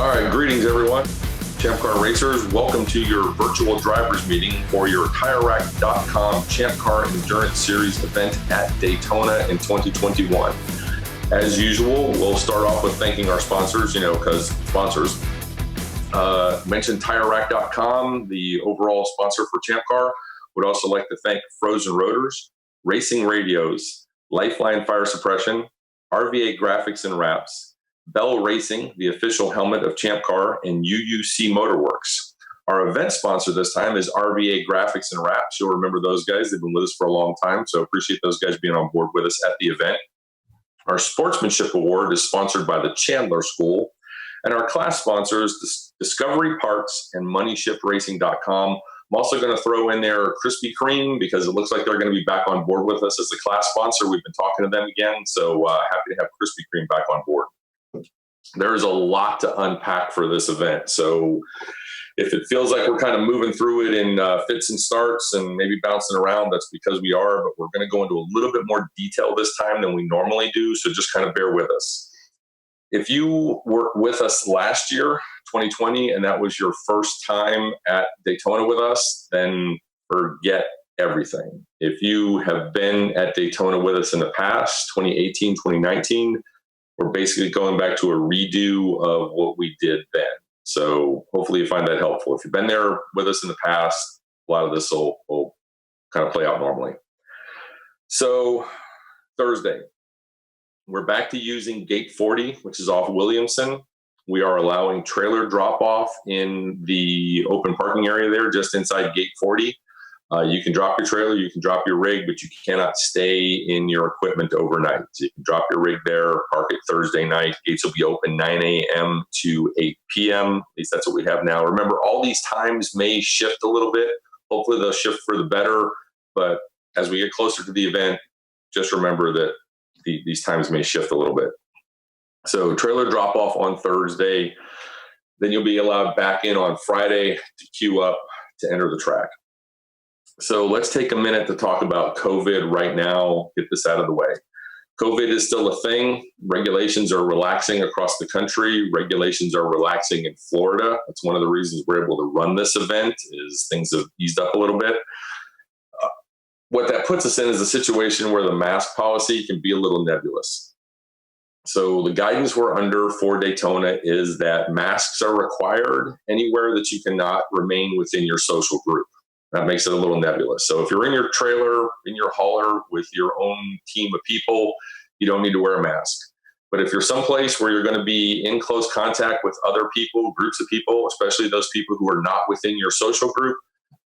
All right, greetings everyone. Champ Car Racers, welcome to your virtual drivers meeting for your TireRack.com Champ Car Endurance Series event at Daytona in 2021. As usual, we'll start off with thanking our sponsors, because sponsors. Mentioned TireRack.com, the overall sponsor for Champ Car. Would also like to thank Frozen Rotors, Racing Radios, Lifeline Fire Suppression, RVA Graphics and Wraps, Bell Racing, the official helmet of Champ Car, and UUC Motorworks. Our event sponsor this time is RVA Graphics and Wraps. You'll remember those guys. They've been with us for a long time, so appreciate those guys being on board with us at the event. Our Sportsmanship Award is sponsored by the Chandler School, and our class sponsors, Discovery Parts and MoneyShiftRacing.com. I'm also going to throw in there Krispy Kreme because it looks like they're going to be back on board with us as a class sponsor. We've been talking to them again, so happy to have Krispy Kreme back on board. There's a lot to unpack for this event, so if it feels like we're kind of moving through it in fits and starts and maybe bouncing around, that's because we are, but we're going to go into a little bit more detail this time than we normally do, so just kind of bear with us. If you were with us last year, 2020, and that was your first time at Daytona with us, then forget everything. If you have been at Daytona with us in the past, 2018, 2019, we're basically going back to a redo of what we did then. So hopefully you find that helpful. If you've been there with us in the past, a lot of this will kind of play out normally. So Thursday, we're back to using gate 40, which is off Williamson. We are allowing trailer drop-off in the open parking area there, just inside gate 40. You can drop your trailer, you can drop your rig, but you cannot stay in your equipment overnight. So you can drop your rig there, park it Thursday night. Gates will be open 9 a.m. to 8 p.m. At least that's what we have now. Remember, all these times may shift a little bit. Hopefully they'll shift for the better. But as we get closer to the event, just remember that these times may shift a little bit. So trailer drop off on Thursday. Then you'll be allowed back in on Friday to queue up to enter the track. So let's take a minute to talk about COVID right now, get this out of the way. COVID is still a thing. Regulations are relaxing across the country. Regulations are relaxing in Florida. That's one of the reasons we're able to run this event, is things have eased up a little bit. What that puts us in is a situation where the mask policy can be a little nebulous. So the guidance we're under for Daytona is that masks are required anywhere that you cannot remain within your social group. That makes it a little nebulous. So if you're in your trailer, in your hauler with your own team of people, you don't need to wear a mask. But if you're someplace where you're going to be in close contact with other people, groups of people, especially those people who are not within your social group,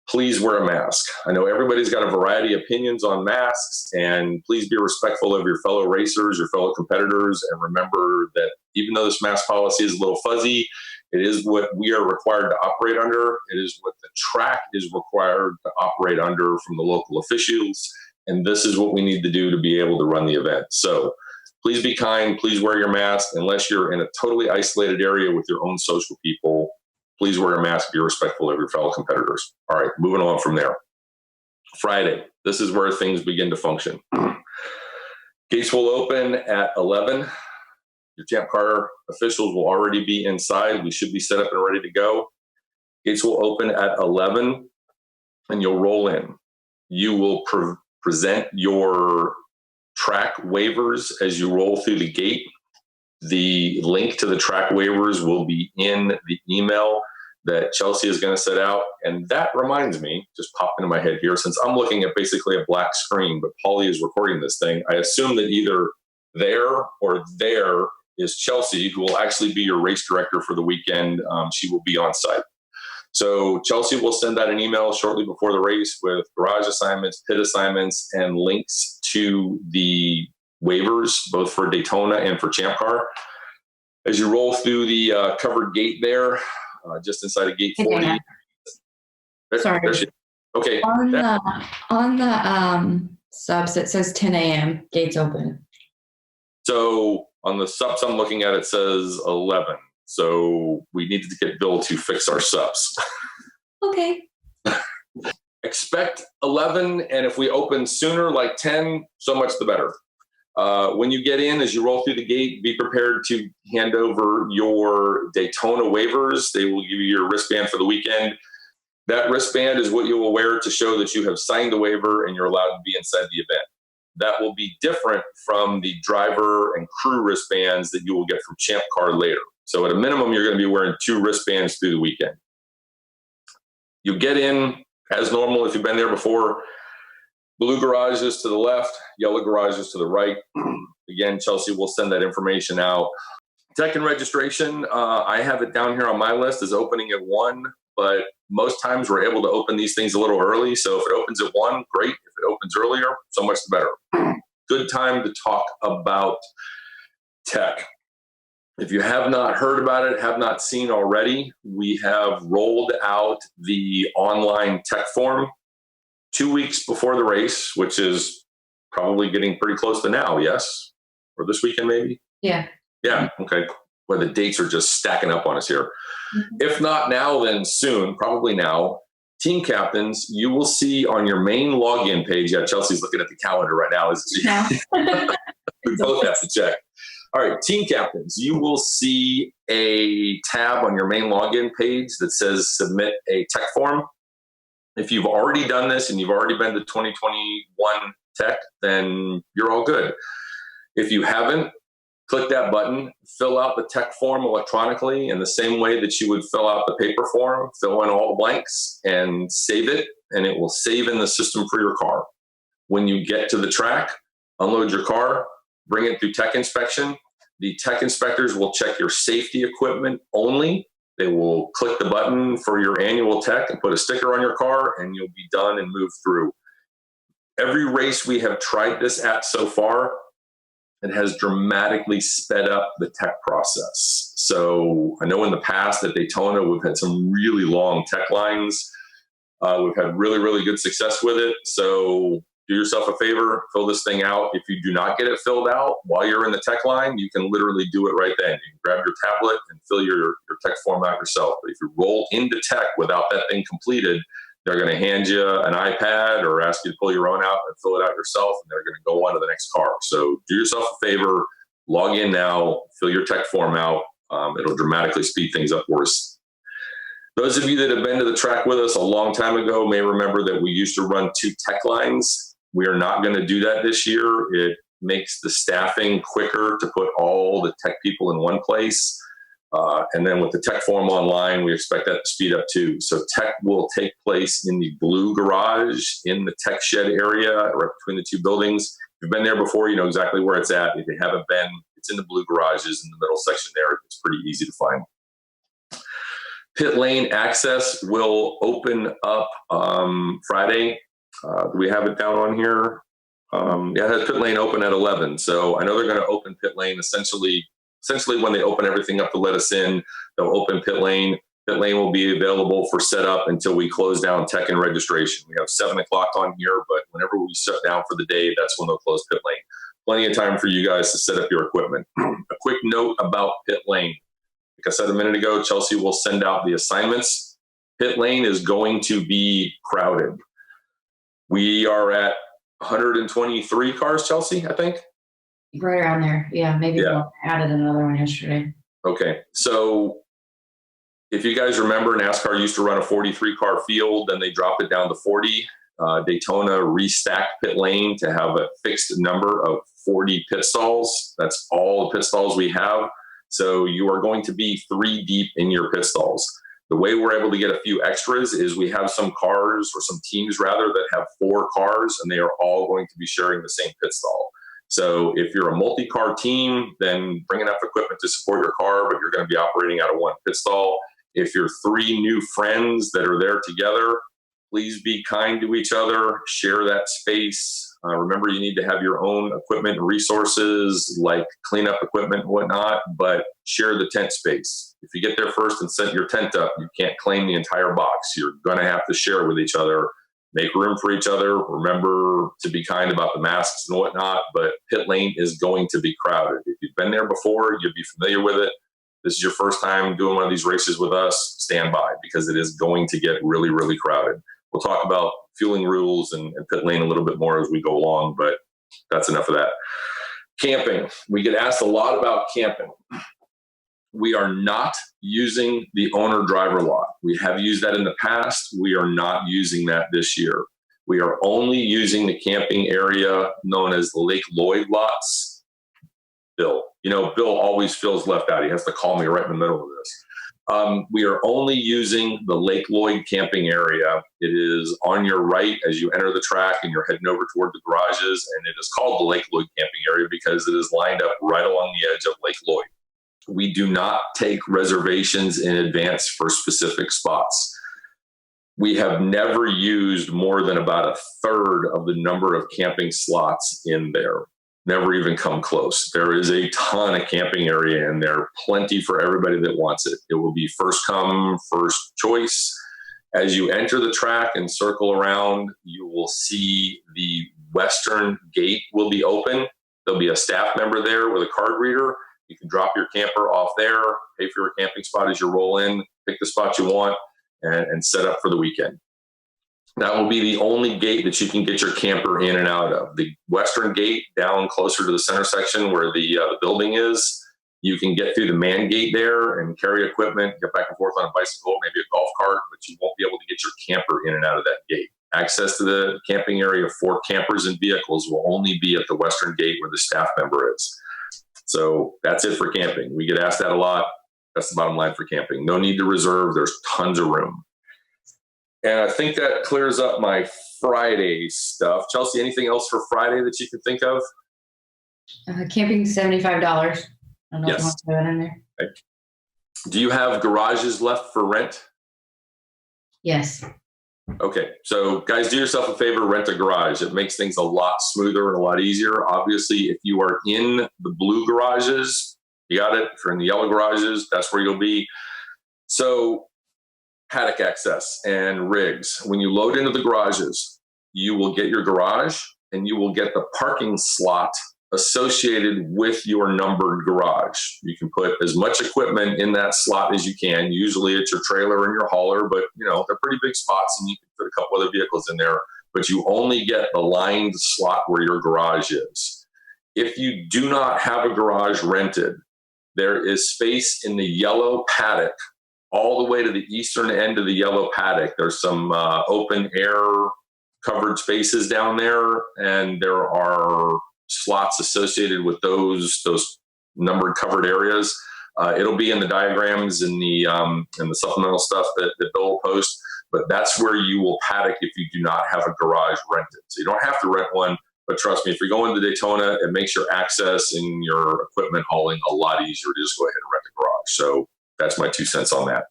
please wear a mask. I know everybody's got a variety of opinions on masks, and please be respectful of your fellow racers, your fellow competitors, and remember that even though this mask policy is a little fuzzy, it is what we are required to operate under. It is what the track is required to operate under from the local officials. And this is what we need to do to be able to run the event. So please be kind. Please wear your mask. Unless you're in a totally isolated area with your own social people, please wear a mask. Be respectful of your fellow competitors. All right, moving on from there. Friday, this is where things begin to function. Gates will open at 11. Your Champ Car officials will already be inside. We should be set up and ready to go. Gates will open at 11, and you'll roll in. You will present your track waivers as you roll through the gate. The link to the track waivers will be in the email that Chelsea is going to set out. And that reminds me, just popped into my head here, since I'm looking at basically a black screen, but Paulie is recording this thing, I assume that either there or there is Chelsea, who will actually be your race director for the weekend. She will be on site. So Chelsea will send out an email shortly before the race with garage assignments, pit assignments, and links to the waivers, both for Daytona and for Champ Car. As you roll through the covered gate there, just inside of gate 40. Sorry. Okay. On the subs, it says 10 a.m. gates open. So on the subs I'm looking at, it says 11. So we needed to get Bill to fix our subs. Okay. Expect 11, and if we open sooner, like 10, so much the better. When you get in, as you roll through the gate, be prepared to hand over your Daytona waivers. They will give you your wristband for the weekend. That wristband is what you will wear to show that you have signed the waiver and you're allowed to be inside the event. That will be different from the driver and crew wristbands that you will get from Champ Car later. So at a minimum, you're going to be wearing 2 wristbands through the weekend. You get in as normal if you've been there before. Blue garages to the left, yellow garages to the right. Again, Chelsea will send that information out. Tech and registration, I have it down here on my list as opening at 1, but most times we're able to open these things a little early. So if it opens at 1, great. If it opens earlier, so much the better. Good time to talk about tech. If you have not heard about it, have not seen already, we have rolled out the online tech form 2 weeks before the race, which is probably getting pretty close to now, yes? Or this weekend, maybe? Yeah. Yeah, okay. Well, the dates are just stacking up on us here. Mm-hmm. If not now, then soon, probably now. Team captains, you will see on your main login page. Yeah, Chelsea's looking at the calendar right now. We both have to check. All right, team captains, you will see a tab on your main login page that says submit a tech form. If you've already done this and you've already been to 2021 tech, then you're all good. If you haven't, click that button, fill out the tech form electronically in the same way that you would fill out the paper form, fill in all the blanks and save it, and it will save in the system for your car. When you get to the track, unload your car, bring it through tech inspection. The tech inspectors will check your safety equipment only. They will click the button for your annual tech and put a sticker on your car, and you'll be done and move through. Every race we have tried this at so far, it has dramatically sped up the tech process. So I know in the past at Daytona, we've had some really long tech lines. We've had really, really good success with it. So do yourself a favor, fill this thing out. If you do not get it filled out while you're in the tech line, you can literally do it right then. You can grab your tablet and fill your tech form out yourself. But if you roll into tech without that thing completed, they're going to hand you an iPad or ask you to pull your own out and fill it out yourself, and they're going to go on to the next car. So do yourself a favor, log in now, fill your tech form out. It'll dramatically speed things up for us. Those of you that have been to the track with us a long time ago may remember that we used to run 2 tech lines. We are not going to do that this year. It makes the staffing quicker to put all the tech people in one place. And then with the tech form online, we expect that to speed up too. So tech will take place in the blue garage in the tech shed area right between the 2 buildings. If you've been there before, you know exactly where it's at. If you haven't been, it's in the blue garages in the middle section there. It's pretty easy to find. Pit lane access will open up Friday. Do we have it down on here? Yeah, it has pit lane open at 11. So I know they're going to open pit lane essentially when they open everything up to let us in, they'll open pit lane. Pit lane will be available for setup until we close down tech and registration. We have 7 o'clock on here, but whenever we shut down for the day, that's when they'll close pit lane. Plenty of time for you guys to set up your equipment. A quick note about pit lane. Like I said a minute ago, Chelsea will send out the assignments. Pit lane is going to be crowded. We are at 123 cars, Chelsea, I think. Right around there. Yeah, maybe we'll added another one yesterday. Okay, so if you guys remember, NASCAR used to run a 43-car field, then they dropped it down to 40. Daytona restacked pit lane to have a fixed number of 40 pit stalls. That's all the pit stalls we have. So you are going to be 3 deep in your pit stalls. The way we're able to get a few extras is we have some cars, or some teams rather, that have 4 cars, and they are all going to be sharing the same pit stall. So if you're a multi-car team, then bring enough equipment to support your car, but you're going to be operating out of 1 pit stall. If you're 3 new friends that are there together, please be kind to each other, share that space. Remember, you need to have your own equipment and resources like cleanup equipment and whatnot, but share the tent space. If you get there first and set your tent up, you can't claim the entire box. You're going to have to share with each other, make room for each other. Remember to be kind about the masks and whatnot, but pit lane is going to be crowded. If you've been there before, you'll be familiar with it. This is your first time doing one of these races with us, stand by, because it is going to get really, really crowded. We'll talk about fueling rules and pit lane a little bit more as we go along, but that's enough of that. Camping. We get asked a lot about camping. We are not using the owner-driver lot. We have used that in the past. We are not using that this year. We are only using the camping area known as the Lake Lloyd lots. Bill. Bill always feels left out. He has to call me right in the middle of this. We are only using the Lake Lloyd camping area. It is on your right as you enter the track and you're heading over toward the garages, and it is called the Lake Lloyd camping area because it is lined up right along the edge of Lake Lloyd. We do not take reservations in advance for specific spots. We have never used more than about a third of the number of camping slots in there. Never even come close. There is a ton of camping area in there, plenty for everybody that wants it. It will be first come, first choice. As you enter the track and circle around, you will see the western gate will be open. There'll be a staff member there with a card reader. You can drop your camper off there, pay for your camping spot as you roll in, pick the spot you want, and set up for the weekend. That will be the only gate that you can get your camper in and out of. The western gate down closer to the center section where the building is, you can get through the man gate there and carry equipment, get back and forth on a bicycle, maybe a golf cart, but you won't be able to get your camper in and out of that gate. Access to the camping area for campers and vehicles will only be at the western gate where the staff member is. So that's it for camping. We get asked that a lot. That's the bottom line for camping. No need to reserve. There's tons of room. And I think that clears up my Friday stuff. Chelsea, anything else for Friday that you can think of? Camping $75. I don't know Yes. if you want to put that in there. Okay. Do you have garages left for rent? Yes. Okay, so guys, do yourself a favor, rent a garage. It makes things a lot smoother and a lot easier. Obviously, if you are in the blue garages, you got it. If you're in the yellow garages, that's where you'll be. So paddock access and rigs. When you load into the garages, you will get your garage and you will get the parking slot associated with your numbered garage. You can put as much equipment in that slot as you can. Usually it's your trailer and your hauler, but they're pretty big spots and you can put a couple other vehicles in there, but you only get the lined slot where your garage is. If you do not have a garage rented, there is space in the yellow paddock all the way to the eastern end of the yellow paddock. There's some open air covered spaces down there, and there are slots associated with those numbered covered areas. It'll be in the diagrams and the supplemental stuff that Bill will post, but that's where you will paddock if you do not have a garage rented. So you don't have to rent one, but trust me, if you're going to Daytona, it makes your access and your equipment hauling a lot easier to just go ahead and rent a garage. So that's my 2 cents on that.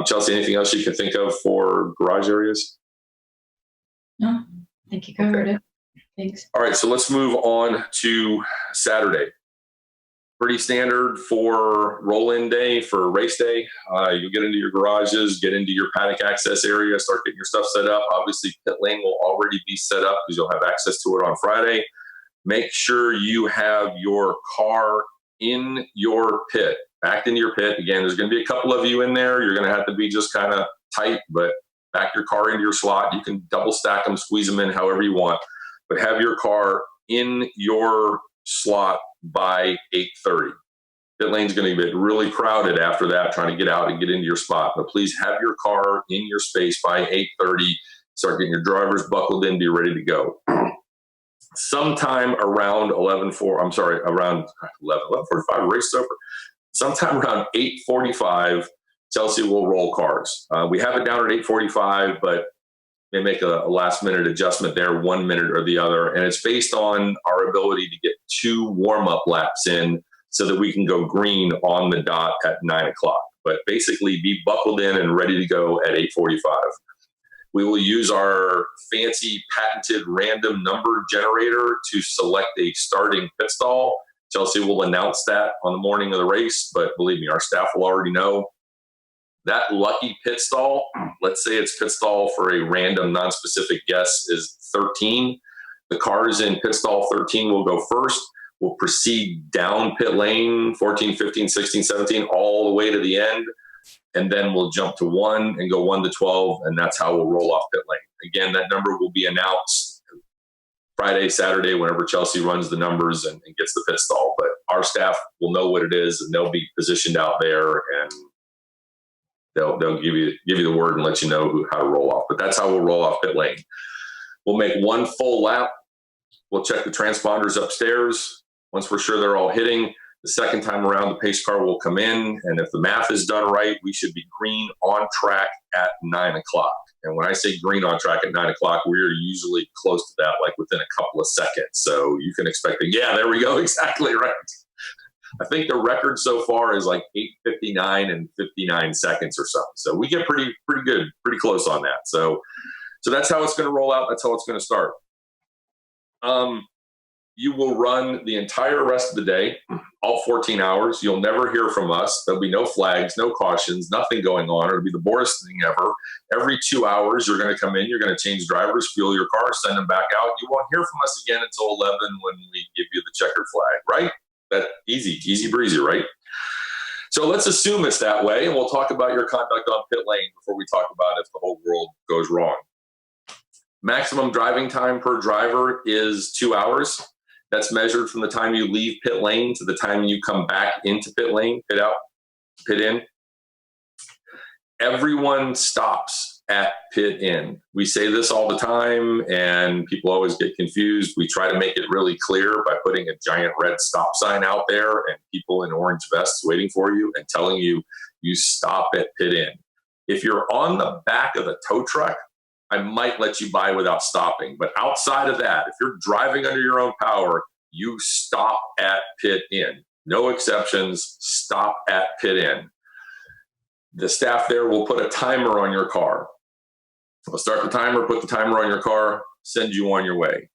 Chelsea, anything else you can think of for garage areas? No, I think you covered it. Thanks. All right, so let's move on to Saturday. Pretty standard for roll-in day, for race day. You'll get into your garages, get into your paddock access area, start getting your stuff set up. Obviously, pit lane will already be set up because you'll have access to it on Friday. Make sure you have your car in your pit, backed into your pit. Again, there's going to be a couple of you in there. You're going to have to be just kind of tight, but back your car into your slot. You can double stack them, squeeze them in however you want, but have your car in your slot by 8:30. Pit lane's going to get really crowded after that, trying to get out and get into your spot. But please have your car in your space by 8:30. Start getting your drivers buckled in, be ready to go. Sometime around 11:45, race is over. Sometime around 8:45, Chelsea will roll cars. We have it down at 8:45, but they make a last-minute adjustment there, 1 minute or the other, and it's based on our ability to get 2 warm-up laps in so that we can go green on the dot at 9 o'clock. But basically, be buckled in and ready to go at 8:45. We will use our fancy patented random number generator to select a starting pit stall. Chelsea will announce that on the morning of the race, but believe me, our staff will already know. That lucky pit stall, let's say it's pit stall for a random non-specific guess, is 13. The cars in pit stall 13 will go first. We'll proceed down pit lane 14, 15, 16, 17, all the way to the end. And then we'll jump to 1 and go 1 to 12, and that's how we'll roll off pit lane. Again, that number will be announced Friday, Saturday, whenever Chelsea runs the numbers and gets the pit stall. But our staff will know what it is, and they'll be positioned out there, and they'll give you the word and let you know how to roll off. But that's how we'll roll off pit lane. We'll make one full lap. We'll check the transponders upstairs. Once we're sure they're all hitting, the second time around, the pace car will come in, and if the math is done right, we should be green on track at 9 o'clock. And when I say green on track at 9 o'clock, we're usually close to that, like within a couple of seconds. So you can expect that, yeah, there we go, exactly right. I think the record so far is like 8:59 and 59 seconds or something. So we get pretty good, pretty close on that. So that's how it's going to roll out. That's how it's going to start. You will run the entire rest of the day, all 14 hours. You'll never hear from us. There'll be no flags, no cautions, nothing going on. It'll be the boringest thing ever. Every 2 hours, you're going to come in, you're going to change drivers, fuel your car, send them back out. You won't hear from us again until 11 when we give you the checkered flag, right? That easy breezy, right? So let's assume it's that way, and we'll talk about your conduct on pit lane before we talk about if the whole world goes wrong. Maximum driving time per driver is 2 hours. That's measured from the time you leave pit lane to the time you come back into pit lane, pit out, pit in. Everyone stops at pit in. We say this all the time, and people always get confused. We try to make it really clear by putting a giant red stop sign out there and people in orange vests waiting for you and telling you, you stop at pit in. If you're on the back of the tow truck, I might let you by without stopping. But outside of that, if you're driving under your own power, you stop at pit in. No exceptions, stop at pit in. The staff there will put a timer on your car. We'll start the timer, put the timer on your car, send you on your way.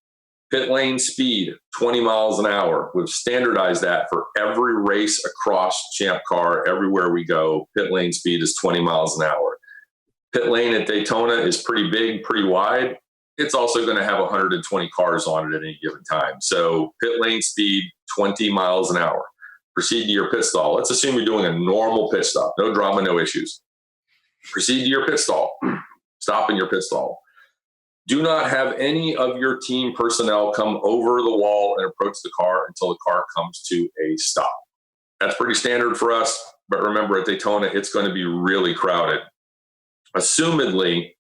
Pit lane speed, 20 miles an hour. We've standardized that for every race across Champ Car. Everywhere we go, pit lane speed is 20 miles an hour. Pit lane at Daytona is pretty big, pretty wide. It's also going to have 120 cars on it at any given time. So pit lane speed, 20 miles an hour. Proceed to your pit stall. Let's assume you're doing a normal pit stop. No drama, no issues. Proceed to your pit stall. Stop in your pit stall. Do not have any of your team personnel come over the wall and approach the car until the car comes to a stop. That's pretty standard for us, but remember at Daytona, it's going to be really crowded. Assumedly,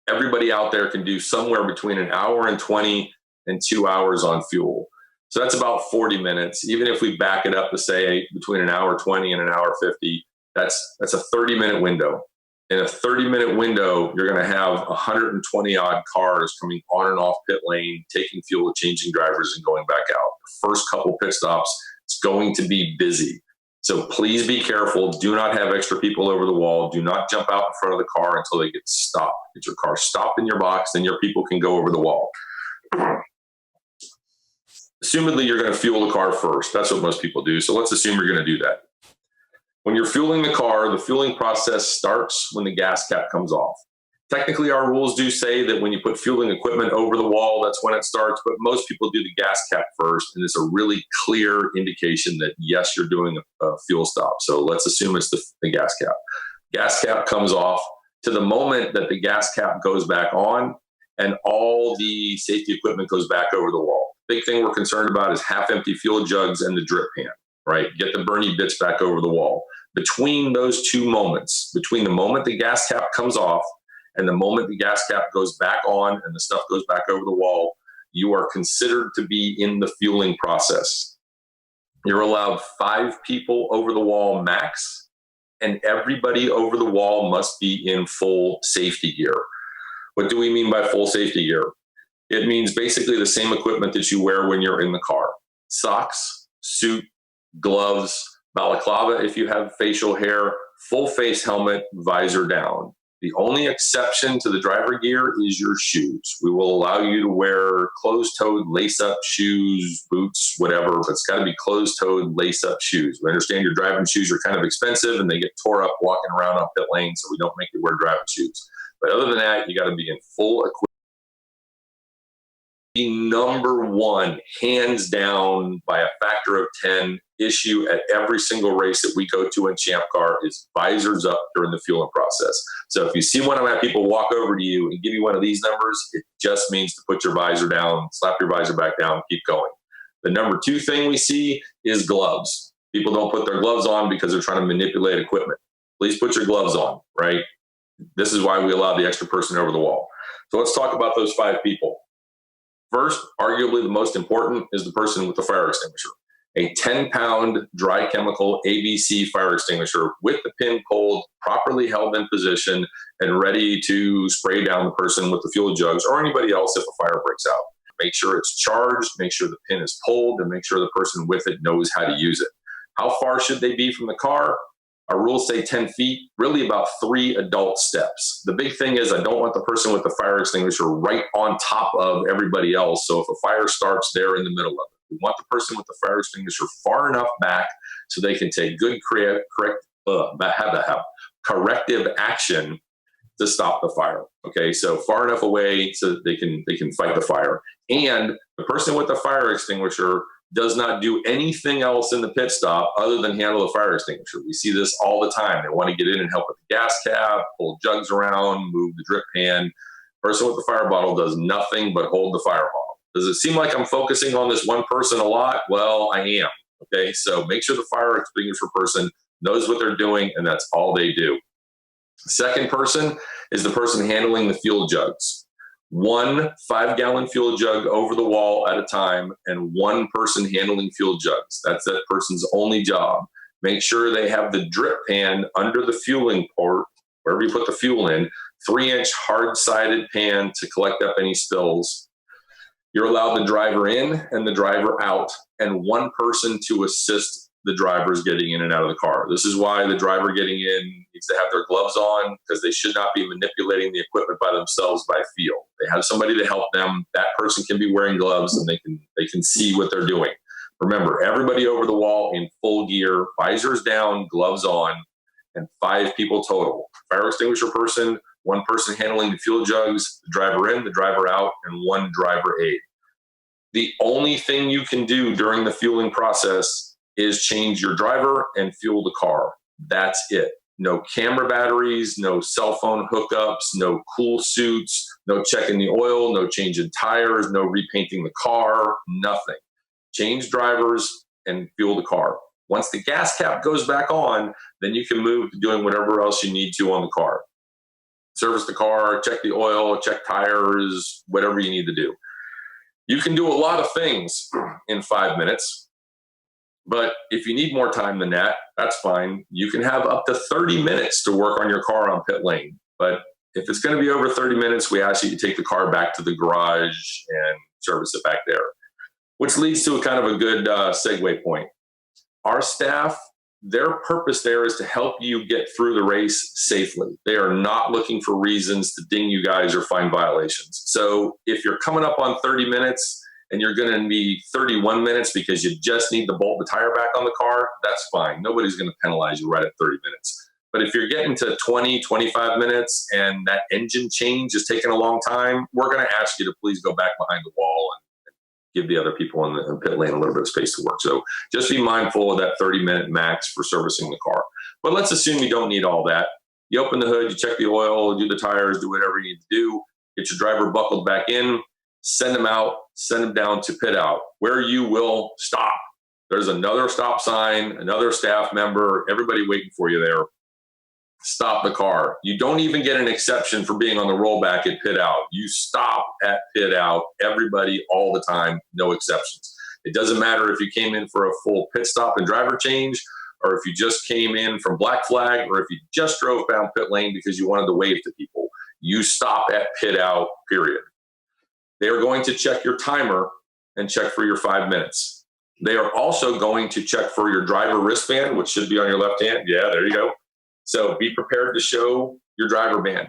everybody out there can do somewhere between an hour and 20 and 2 hours on fuel. So that's about 40 minutes. Even if we back it up to say between an hour 20 and an hour 50, that's a 30-minute window. In a 30-minute window, you're going to have 120 odd cars coming on and off pit lane, taking fuel, changing drivers, and going back out. The first couple pit stops, it's going to be busy. So please be careful. Do not have extra people over the wall. Do not jump out in front of the car until they get stopped. Get your car stopped in your box, then your people can go over the wall. Assumedly, you're going to fuel the car first. That's what most people do. So let's assume you're going to do that. When you're fueling the car, the fueling process starts when the gas cap comes off. Technically, our rules do say that when you put fueling equipment over the wall, that's when it starts, but most people do the gas cap first, and it's a really clear indication that, yes, you're doing a fuel stop. So let's assume it's the gas cap. Gas cap comes off to the moment that the gas cap goes back on, and all the safety equipment goes back over the wall. Big thing we're concerned about is half-empty fuel jugs and the drip pan, right? Get the Bernie bits back over the wall. Between those two moments, between the moment the gas cap comes off and the moment the gas cap goes back on and the stuff goes back over the wall, you are considered to be in the fueling process. You're allowed 5 people over the wall max, and everybody over the wall must be in full safety gear. What do we mean by full safety gear? It means basically the same equipment that you wear when you're in the car. Socks, suit, gloves, balaclava if you have facial hair, full face helmet, visor down. The only exception to the driver gear is your shoes. We will allow you to wear closed-toed, lace-up shoes, boots, whatever, but it's got to be closed-toed, lace-up shoes. We understand your driving shoes are kind of expensive and they get tore up walking around on pit lane, so we don't make you wear driving shoes. But other than that, you got to be in full equipment. The number one, hands down by a factor of 10 issue at every single race that we go to in Champ Car is visors up during the fueling process. So if you see one of my people walk over to you and give you one of these numbers, it just means to put your visor down, slap your visor back down, keep going. The number two thing we see is gloves. People don't put their gloves on because they're trying to manipulate equipment. Please put your gloves on, right? This is why we allow the extra person over the wall. So let's talk about those 5 people. First, arguably the most important, is the person with the fire extinguisher. A 10-pound dry chemical ABC fire extinguisher with the pin pulled, properly held in position, and ready to spray down the person with the fuel jugs or anybody else if a fire breaks out. Make sure it's charged, make sure the pin is pulled, and make sure the person with it knows how to use it. How far should they be from the car? Our rules say 10 feet, really about 3 adult steps. The big thing is I don't want the person with the fire extinguisher right on top of everybody else. So if a fire starts, they're in the middle of it. We want the person with the fire extinguisher far enough back so they can take good corrective action to stop the fire. Okay, so far enough away so that they can fight the fire. And the person with the fire extinguisher does not do anything else in the pit stop other than handle the fire extinguisher. We see this all the time. They want to get in and help with the gas cap, pull jugs around, move the drip pan. Person with the fire bottle does nothing but hold the fire bottle. Does it seem like I'm focusing on this one person a lot? Well, I am. Okay, so make sure the fire extinguisher person knows what they're doing, and that's all they do. Second person is the person handling the fuel jugs. 1 5-gallon fuel jug over the wall at a time, and 1 person handling fuel jugs. That's that person's only job. Make sure they have the drip pan under the fueling port, wherever you put the fuel in, 3-inch hard-sided pan to collect up any spills. You're allowed the driver in and the driver out, and 1 person to assist the drivers getting in and out of the car. This is why the driver getting in needs to have their gloves on, because they should not be manipulating the equipment by themselves by feel. They have somebody to help them. That person can be wearing gloves and they can see what they're doing. Remember, everybody over the wall in full gear, visors down, gloves on, and 5 people total. Fire extinguisher person, 1 person handling the fuel jugs, the driver in, the driver out, and 1 driver aid. The only thing you can do during the fueling process is change your driver and fuel the car. That's it. No camera batteries, no cell phone hookups, no cool suits, no checking the oil, no changing tires, no repainting the car, nothing. Change drivers and fuel the car. Once the gas cap goes back on, then you can move to doing whatever else you need to on the car. Service the car, check the oil, check tires, whatever you need to do. You can do a lot of things in 5 minutes. But if you need more time than that, that's fine. You can have up to 30 minutes to work on your car on pit lane. But if it's going to be over 30 minutes, we ask you to take the car back to the garage and service it back there, which leads to a kind of a good segue point. Our staff, their purpose there is to help you get through the race safely. They are not looking for reasons to ding you guys or find violations. So if you're coming up on 30 minutes, and you're going to be 31 minutes because you just need to bolt the tire back on the car, that's fine. Nobody's going to penalize you right at 30 minutes. But if you're getting to 20, 25 minutes and that engine change is taking a long time, we're going to ask you to please go back behind the wall and give the other people in the pit lane a little bit of space to work. So just be mindful of that 30-minute max for servicing the car. But let's assume you don't need all that. You open the hood, you check the oil, do the tires, do whatever you need to do, get your driver buckled back in, send them out, send them down to pit out, where you will stop. There's another stop sign, another staff member, everybody waiting for you there. Stop the car. You don't even get an exception for being on the rollback at pit out. You stop at pit out, everybody all the time, no exceptions. It doesn't matter if you came in for a full pit stop and driver change, or if you just came in from black flag, or if you just drove down pit lane because you wanted to wave to people. You stop at pit out, period. They are going to check your timer and check for your 5 minutes. They are also going to check for your driver wristband, which should be on your left hand. Yeah, there you go. So be prepared to show your driver band.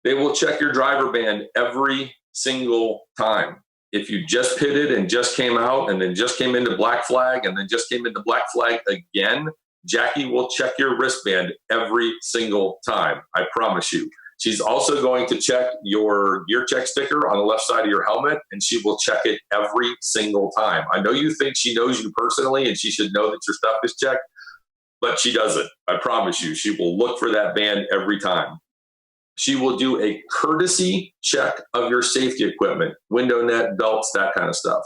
They will check your driver band every single time. If you just pitted and just came out and then just came into black flag and then just came into black flag again, Jackie will check your wristband every single time. I promise you. She's also going to check your gear check sticker on the left side of your helmet, and she will check it every single time. I know you think she knows you personally and she should know that your stuff is checked, but she doesn't. I promise you, she will look for that band every time. She will do a courtesy check of your safety equipment, window net, belts, that kind of stuff.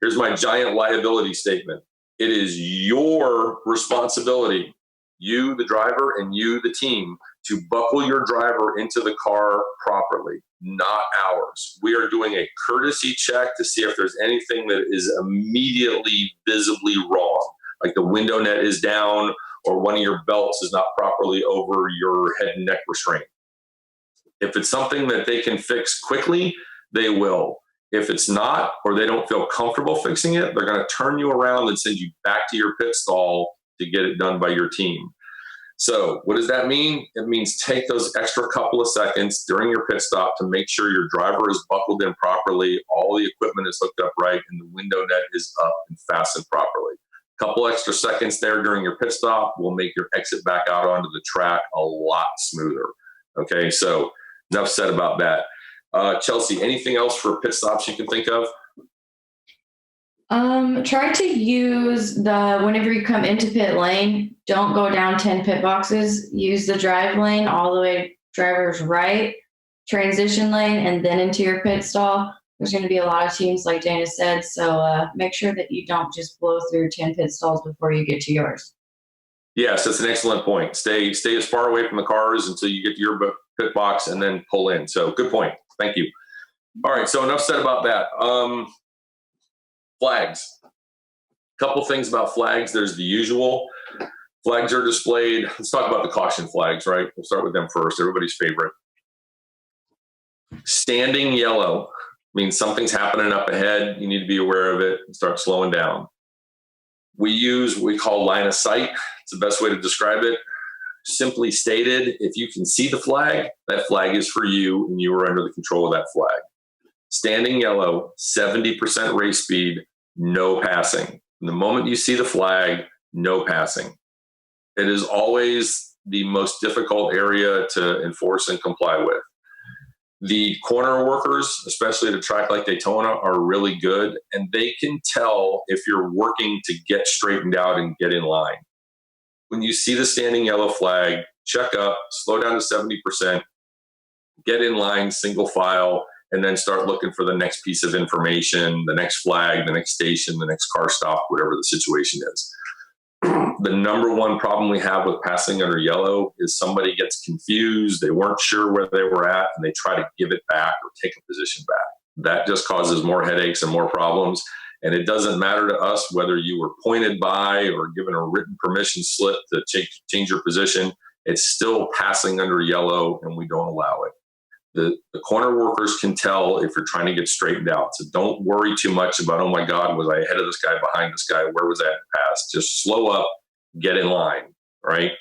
Here's my giant liability statement. It is your responsibility, you, the driver, and you, the team, to buckle your driver into the car properly, not ours. We are doing a courtesy check to see if there's anything that is immediately visibly wrong, like the window net is down or one of your belts is not properly over your head and neck restraint. If it's something that they can fix quickly, they will. If it's not, or they don't feel comfortable fixing it, they're going to turn you around and send you back to your pit stall to get it done by your team. So what does that mean? It means take those extra couple of seconds during your pit stop to make sure your driver is buckled in properly, all the equipment is hooked up right, and the window net is up and fastened properly. A couple extra seconds there during your pit stop will make your exit back out onto the track a lot smoother. Okay, so enough said about that. Chelsea, anything else for pit stops you can think of? Try to use whenever you come into pit lane, don't go down 10 pit boxes. Use the drive lane all the way driver's right, transition lane, and then into your pit stall. There's going to be a lot of teams, like Dana said, so make sure that you don't just blow through 10 pit stalls before you get to yours. Yes, that's an excellent point. Stay as far away from the cars until you get to your pit box and then pull in. So good point. Thank you. All right, so enough said about that. Flags. Couple things about flags. There's the usual. Flags are displayed. Let's talk about the caution flags, right? We'll start with them first. Everybody's favorite. Standing yellow means something's happening up ahead. You need to be aware of it and start slowing down. We use what we call line of sight. It's the best way to describe it. Simply stated, if you can see the flag, that flag is for you and you are under the control of that flag. Standing yellow, 70% race speed, no passing. From the moment you see the flag, no passing. It is always the most difficult area to enforce and comply with. The corner workers, especially at a track like Daytona, are really good, and they can tell if you're working to get straightened out and get in line. When you see the standing yellow flag, check up, slow down to 70%, get in line, single file, and then start looking for the next piece of information, the next flag, the next station, the next car stop, whatever the situation is. The number one problem we have with passing under yellow is somebody gets confused, they weren't sure where they were at, and they try to give it back or take a position back. That just causes more headaches and more problems. And it doesn't matter to us whether you were pointed by or given a written permission slip to change your position. It's still passing under yellow, and we don't allow it. The corner workers can tell if you're trying to get straightened out. So don't worry too much about, oh my God, was I ahead of this guy, behind this guy? Where was that pass? Just slow up, get in line, right?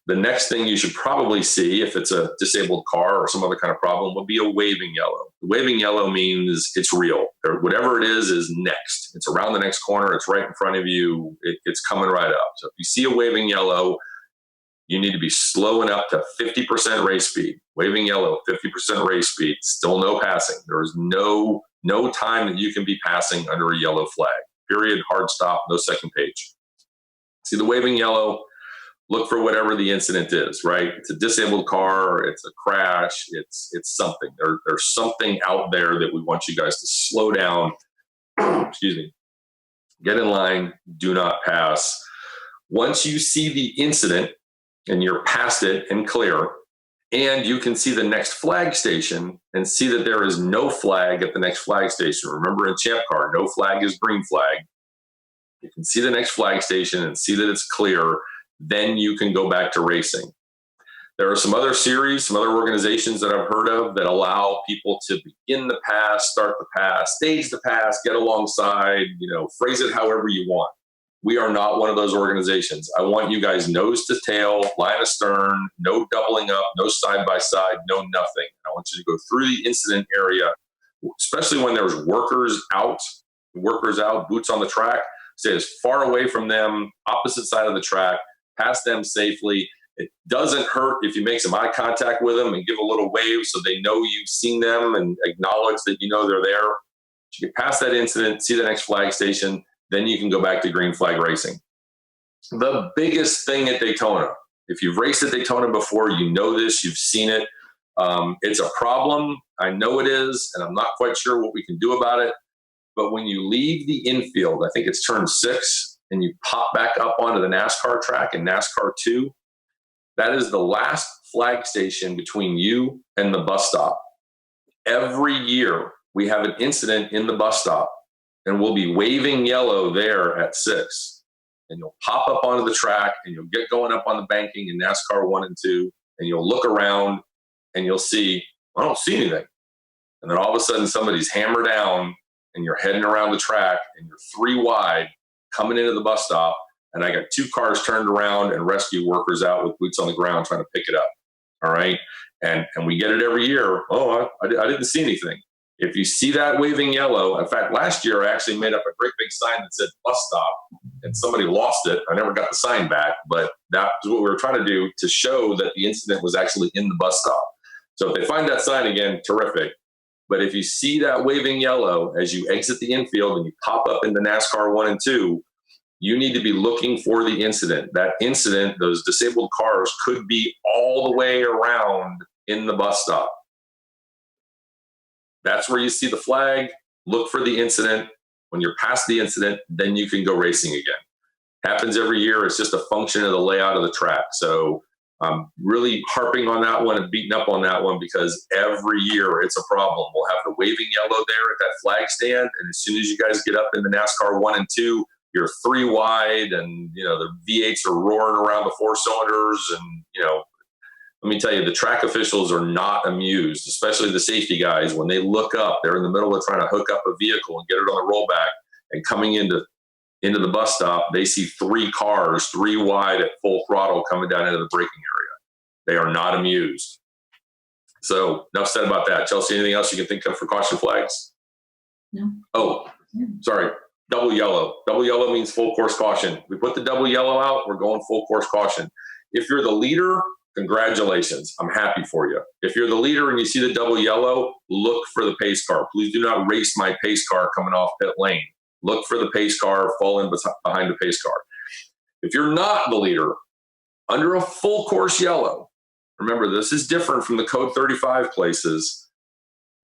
The next thing you should probably see, if it's a disabled car or some other kind of problem, would be a waving yellow. The waving yellow means it's real. Whatever it is next. It's around the next corner. It's right in front of you. It's coming right up. So if you see a waving yellow, you need to be slowing up to 50% race speed. Waving yellow, 50% race speed, still no passing. There is no time that you can be passing under a yellow flag. Period, hard stop, no second page. See the waving yellow, look for whatever the incident is, right? It's a disabled car, it's a crash, it's something. There's something out there that we want you guys to slow down, excuse me, get in line, do not pass. Once you see the incident, and you're past it and clear, and you can see the next flag station and see that there is no flag at the next flag station. Remember in Champ Car, no flag is green flag. You can see the next flag station and see that it's clear, then you can go back to racing. There are some other series, some other organizations that I've heard of that allow people to begin the pass, start the pass, stage the pass, get alongside, phrase it however you want. We are not one of those organizations. I want you guys nose to tail, line of stern, no doubling up, no side by side, no nothing. I want you to go through the incident area, especially when there's workers out, boots on the track. Stay as far away from them, opposite side of the track, pass them safely, It doesn't hurt if you make some eye contact with them and give a little wave so they know you've seen them and acknowledge that you know they're there. You get past that incident, see the next flag station, then you can go back to green flag racing. The biggest thing at Daytona, if you've raced at Daytona before, you know this, you've seen it. It's a problem. I know it is, and I'm not quite sure what we can do about it. But when you leave the infield, I think it's turn 6, and you pop back up onto the NASCAR track in NASCAR 2, that is the last flag station between you and the bus stop. Every year, we have an incident in the bus stop, and we'll be waving yellow there at 6. And you'll pop up onto the track, and you'll get going up on the banking in NASCAR 1 and 2, and you'll look around, and you'll see, I don't see anything. And then all of a sudden, somebody's hammer down, and you're heading around the track, and you're 3 wide coming into the bus stop, and I got 2 cars turned around and rescue workers out with boots on the ground trying to pick it up. All right. And we get it every year. Oh, I didn't see anything. If you see that waving yellow, in fact, last year I actually made up a great big sign that said bus stop, and somebody lost it. I never got the sign back, but that's what we were trying to do to show that the incident was actually in the bus stop. So if they find that sign again, terrific. But if you see that waving yellow as you exit the infield and you pop up into NASCAR 1 and 2, you need to be looking for the incident. That incident, those disabled cars could be all the way around in the bus stop. That's where you see the flag. Look for the incident. When you're past the incident, then you can go racing again. Happens every year. It's just a function of the layout of the track. So I'm really harping on that one and beating up on that one because every year it's a problem. We'll have the waving yellow there at that flag stand. And as soon as you guys get up in the NASCAR 1 and 2, you're 3 wide and, the V8s are roaring around the 4 cylinders. And, let me tell you, the track officials are not amused, especially the safety guys. When they look up, they're in the middle of trying to hook up a vehicle and get it on the rollback, and coming into the bus stop, they see 3 cars, 3 wide at full throttle coming down into the braking area. They are not amused. So enough said about that. Chelsea, anything else you can think of for caution flags? No. Oh, sorry. Double yellow. Double yellow means full course caution. We put the double yellow out, we're going full course caution. If you're the leader, congratulations. I'm happy for you. If you're the leader and you see the double yellow, look for the pace car. Please do not race my pace car coming off pit lane. Look for the pace car, fall in behind the pace car. If you're not the leader, under a full course yellow, remember this is different from the code 35 places.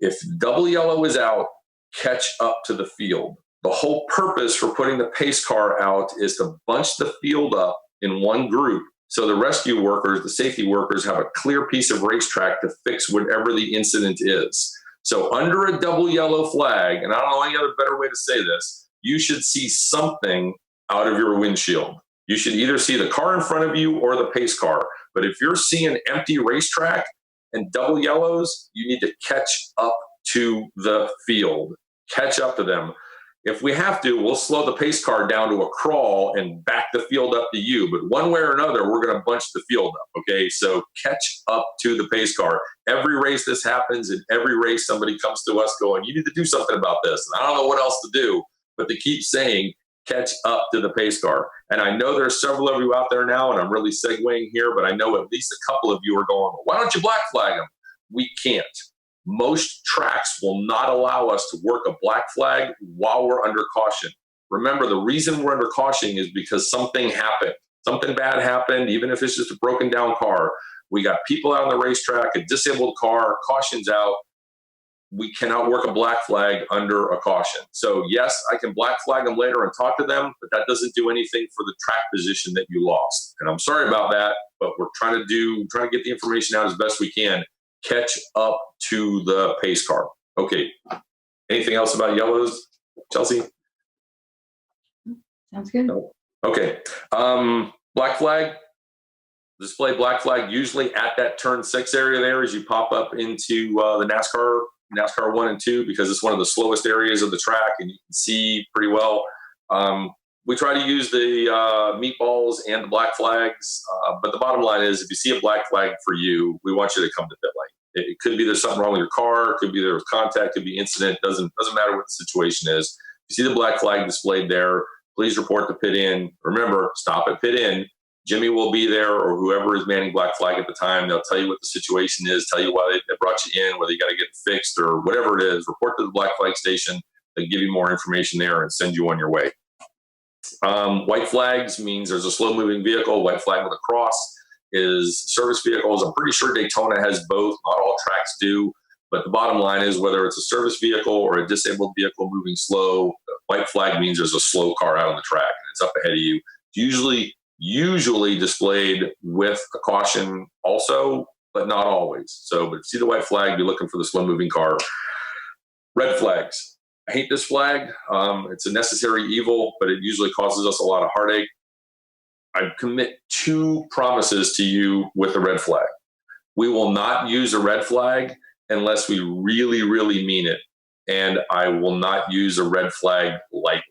If double yellow is out, catch up to the field. The whole purpose for putting the pace car out is to bunch the field up in one group so the rescue workers, the safety workers, have a clear piece of racetrack to fix whatever the incident is. So under a double yellow flag, and I don't know any other better way to say this, you should see something out of your windshield. You should either see the car in front of you or the pace car. But if you're seeing empty racetrack and double yellows, you need to catch up to the field. Catch up to them. If we have to, we'll slow the pace car down to a crawl and back the field up to you. But one way or another, we're going to bunch the field up, okay? So catch up to the pace car. Every race this happens, and every race somebody comes to us going, you need to do something about this. And I don't know what else to do, but they keep saying, catch up to the pace car. And I know there's several of you out there now, and I'm really segueing here, but I know at least a couple of you are going, well, why don't you black flag them? We can't. Most tracks will not allow us to work a black flag while we're under caution. Remember, the reason we're under caution is because something happened. Something bad happened, even if it's just a broken down car. We got people out on the racetrack, a disabled car, caution's out. We cannot work a black flag under a caution. So yes, I can black flag them later and talk to them, but that doesn't do anything for the track position that you lost. And I'm sorry about that, but we're trying to get the information out as best we can. Catch up to the pace car. Okay. Anything else about yellows, Chelsea? Sounds good. No. Okay. Black flag. Display black flag usually at that turn 6 area there as you pop up into the NASCAR 1 and 2, because it's one of the slowest areas of the track and you can see pretty well. We try to use the meatballs and the black flags, but the bottom line is if you see a black flag for you, we want you to come to pit lane. It could be there's something wrong with your car, it could be there's contact, could be incident, doesn't matter what the situation is. If you see the black flag displayed there, please report to pit in. Remember, stop at pit in, Jimmy will be there, or whoever is manning black flag at the time. They'll tell you what the situation is, tell you why they brought you in, whether you got to get fixed or whatever it is. Report to the black flag station. They give you more information there and send you on your way. White flags means there's a slow moving vehicle. White flag with a cross is service vehicles. I'm pretty sure Daytona has both. Not all tracks do. But the bottom line is, whether it's a service vehicle or a disabled vehicle moving slow, white flag means there's a slow car out on the track and it's up ahead of you. It's usually displayed with a caution also, but not always. So, but if you see the white flag, be looking for the slow moving car. Red flags. I hate this flag. It's a necessary evil, but it usually causes us a lot of heartache. I commit 2 promises to you with the red flag. We will not use a red flag unless we really, really mean it. And I will not use a red flag lightly.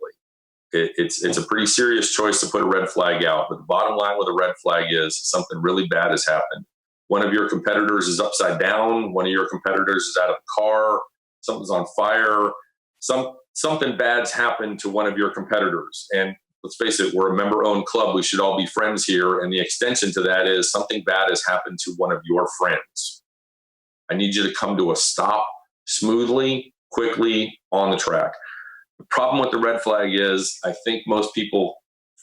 It's a pretty serious choice to put a red flag out. But the bottom line with a red flag is something really bad has happened. One of your competitors is upside down. One of your competitors is out of the car. Something's on fire. Something bad's happened to one of your competitors. And let's face it, we're a member-owned club. We should all be friends here. And the extension to that is something bad has happened to one of your friends. I need you to come to a stop smoothly, quickly on the track. The problem with the red flag is I think most people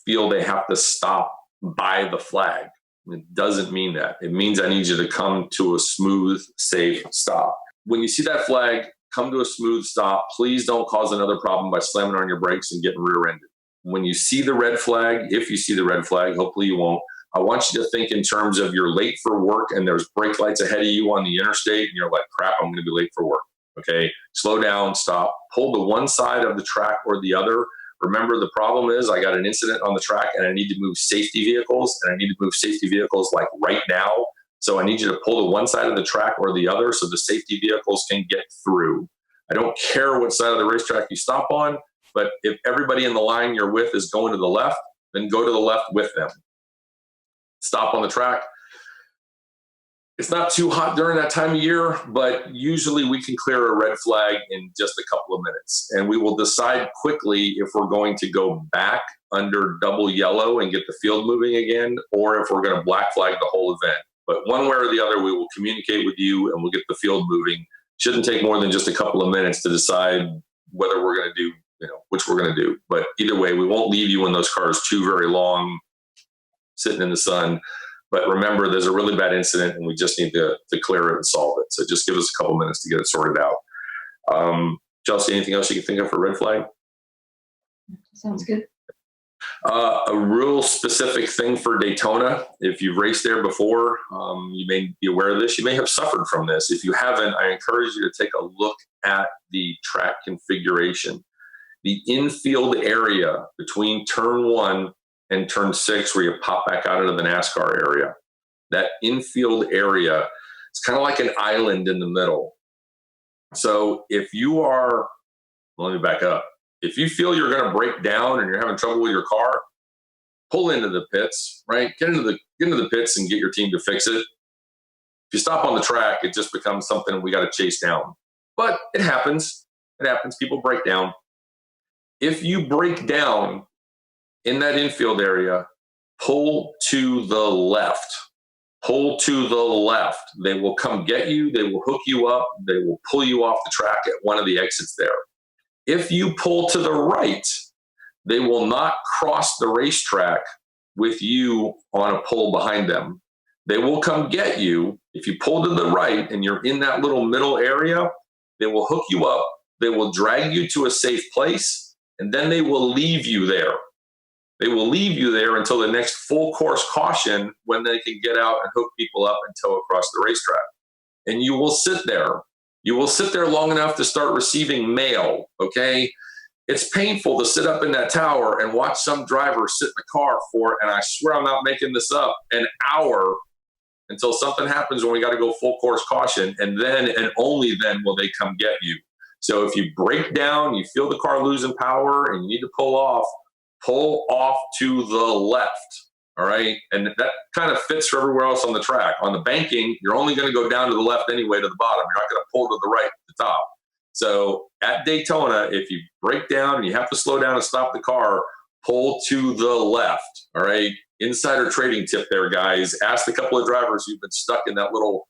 feel they have to stop by the flag. It doesn't mean that. It means I need you to come to a smooth, safe stop. When you see that flag, come to a smooth stop. Please don't cause another problem by slamming on your brakes and getting rear-ended. When you see the red flag, if you see the red flag, hopefully you won't, I want you to think in terms of you're late for work and there's brake lights ahead of you on the interstate and you're like, crap, I'm going to be late for work. Okay, slow down, stop, pull to one side of the track or the other. Remember, the problem is I got an incident on the track and I need to move safety vehicles, and I need to move safety vehicles like right now. So I need you to pull to one side of the track or the other so the safety vehicles can get through. I don't care what side of the racetrack you stop on, but if everybody in the line you're with is going to the left, then go to the left with them. Stop on the track. It's not too hot during that time of year, but usually we can clear a red flag in just a couple of minutes. And we will decide quickly if we're going to go back under double yellow and get the field moving again, or if we're going to black flag the whole event. But one way or the other, we will communicate with you and we'll get the field moving. Shouldn't take more than just a couple of minutes to decide whether we're going to do, which we're going to do. But either way, we won't leave you in those cars too very long, sitting in the sun. But remember, there's a really bad incident and we just need to clear it and solve it. So just give us a couple minutes to get it sorted out. Chelsea, anything else you can think of for red flag? Sounds good. A real specific thing for Daytona, if you've raced there before, you may be aware of this. You may have suffered from this. If you haven't, I encourage you to take a look at the track configuration. The infield area between turn 1 and turn 6, where you pop back out into the NASCAR area. That infield area, it's kind of like an island in the middle. So if you are, let me back up. If you feel you're going to break down and you're having trouble with your car, pull into the pits, right? Get into the pits and get your team to fix it. If you stop on the track, it just becomes something we got to chase down. But it happens. It happens. People break down. If you break down in that infield area, pull to the left. Pull to the left. They will come get you. They will hook you up. They will pull you off the track at one of the exits there. If you pull to the right, they will not cross the racetrack with you on a pole behind them. They will come get you. If you pull to the right and you're in that little middle area, they will hook you up. They will drag you to a safe place, and then they will leave you there. They will leave you there until the next full course caution, when they can get out and hook people up and tow across the racetrack. And you will sit there. You will sit there long enough to start receiving mail, okay? It's painful to sit up in that tower and watch some driver sit in the car for, and I swear I'm not making this up, an hour until something happens when we got to go full course caution, and then and only then will they come get you. So if you break down, you feel the car losing power, and you need to pull off to the left, all right? And that kind of fits for everywhere else on the track. On the banking, you're only going to go down to the left anyway to the bottom. You're not going to pull to the right at the top. So at Daytona, if you break down and you have to slow down and stop the car, pull to the left. All right. Insider trading tip there, guys. Ask a couple of drivers who've been stuck in that little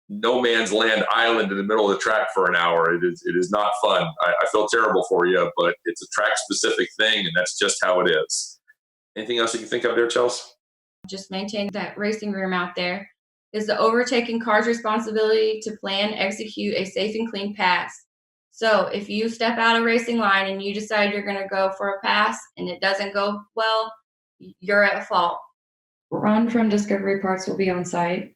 no man's land island in the middle of the track for an hour. It is not fun. I feel terrible for you, but it's a track specific thing, and that's just how it is. Anything else you can think of there, Chelsea? Just maintain that racing room out there. It's the overtaking car's responsibility to plan, execute a safe and clean pass. So if you step out of racing line and you decide you're going to go for a pass and it doesn't go well, you're at fault. Ron from Discovery Parts will be on site.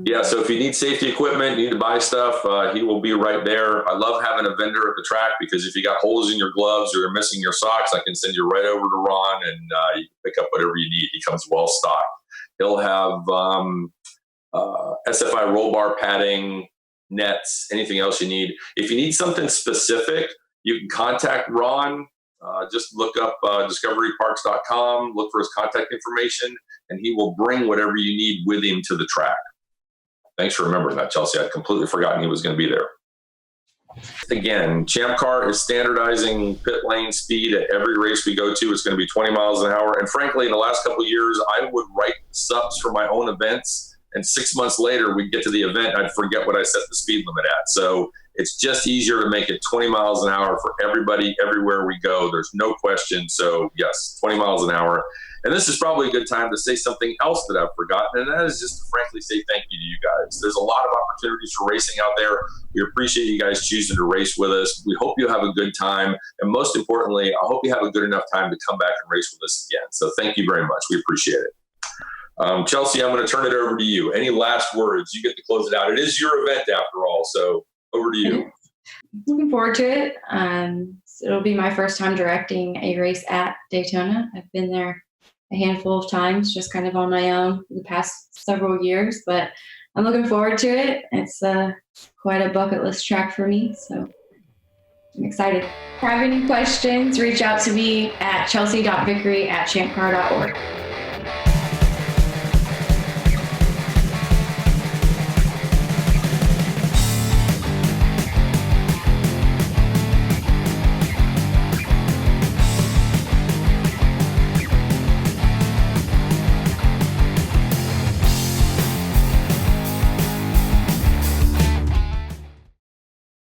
Yeah, so if you need safety equipment, you need to buy stuff, he will be right there. I love having a vendor at the track because if you got holes in your gloves or you're missing your socks, I can send you right over to Ron and you can pick up whatever you need. He comes well stocked. He'll have SFI roll bar padding, nets, anything else you need. If you need something specific, you can contact Ron. Just look up discoveryparts.com, look for his contact information, and he will bring whatever you need with him to the track. Thanks for remembering that, Chelsea. I'd completely forgotten he was going to be there. Again, Champ Car is standardizing pit lane speed at every race we go to. It's going to be 20 miles an hour. And frankly, in the last couple of years, I would write subs for my own events. And 6 months later, we'd get to the event, I'd forget what I set the speed limit at. So it's just easier to make it 20 miles an hour for everybody, everywhere we go. There's no question. So yes, 20 miles an hour. And this is probably a good time to say something else that I've forgotten, and that is just to frankly say thank you to you guys. There's a lot of opportunities for racing out there. We appreciate you guys choosing to race with us. We hope you have a good time. And most importantly, I hope you have a good enough time to come back and race with us again. So thank you very much. We appreciate it. Chelsea, I'm going to turn it over to you. Any last words? You get to close it out. It is your event after all, so over to you. Looking forward to it. It'll be my first time directing a race at Daytona. I've been there a handful of times, just kind of on my own for the past several years, but I'm looking forward to it. It's quite a bucket list track for me, so I'm excited. If you have any questions, reach out to me at chelsea.vickery@champcar.org.